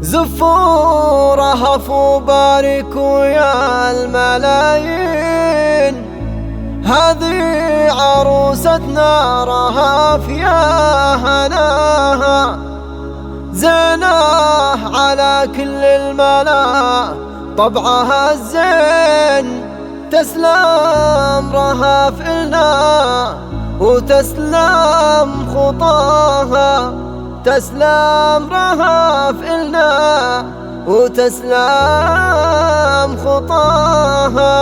زفوا رهفوا باركوا يا الملايين، هذه عروستنا رهف يا هناها، زيناه على كل الملا طبعها الزين، تسلم رهف إلنا وتسلم خطاها، تسلم رهف إلنا وتسلم خطاها.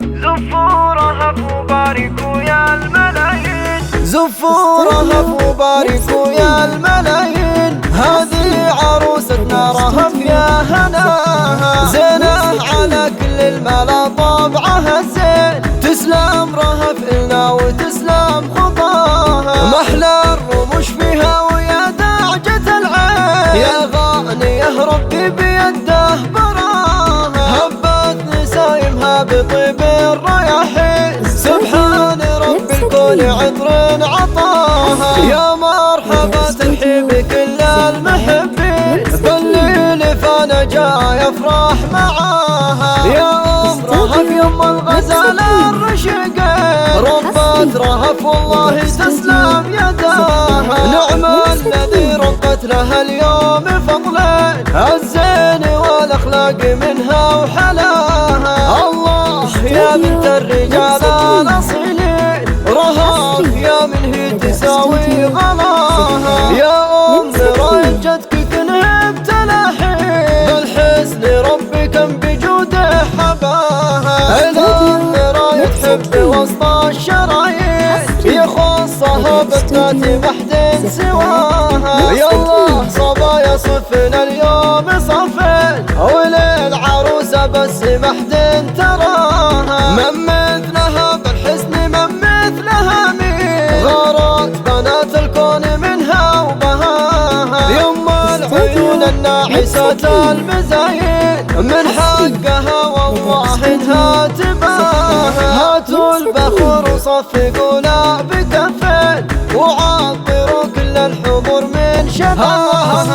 زفوا رهف وباركوا يا الملايين، زفوا رهف وباركوا يا الملايين، هذه عروستنا رهف يا هناها، زينه على كل الملا طبعها الزين، تسلم رهف إلنا وتسلم خطاها، محلى الرموش فيها ويا دعجة العين، يا غاني يا ربي بيده براها، هبت نسايمها بطيب الرياحين، سبحان رب الكون عطر عطاها، يا مرحبا ترحيب كل المحبين، بالليل فانا جاي افرح معاها، يا ام رهف يم الغزالة الرشيقين، ربت رهف والله تسلم يداها، نعم الذي ربت لها اليوم فضلين، الزين والاخلاق منها وحلاها، الله يا بنت الرجال الاصيلين، رهف يا من هي تساوي غلاها، يا ام راية جدك كنهب تلاحين، بالحسن ربي كم بجوده حباها، الى راية حب وسط الشرايين، يخصها بالذات محد سواها، يلا صبايا صفنا اليوم صفين، وللعروسة بس محد تراها، من مثلها بالحسن من مثلها مين، غارت بنات الكون منها وبهاها، يم العيون الناعسات المزايين، من حقها والله انها تباها، هاتوا البخور وصفقوا لا بكفين، وعطروا كل الحضور من شباها،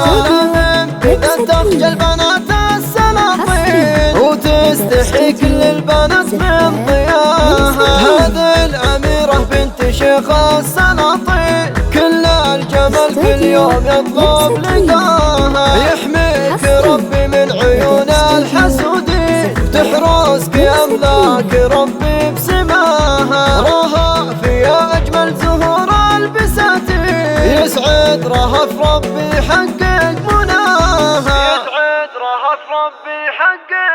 إذا تخجل بنات السلاطين، وتستحي كل البنات من ضياها، هذه الأميرة بنت شيخ السلاطين، كل الجمال كل يوم يطلب لقاها، يحميك ربي من عيون الحسودين، تحرسك أملاك ربي بسماها، رهف يا أجمل زهور البساتين، يسعد رهف ربي حقق مناها، يسعد رهف ربي حقق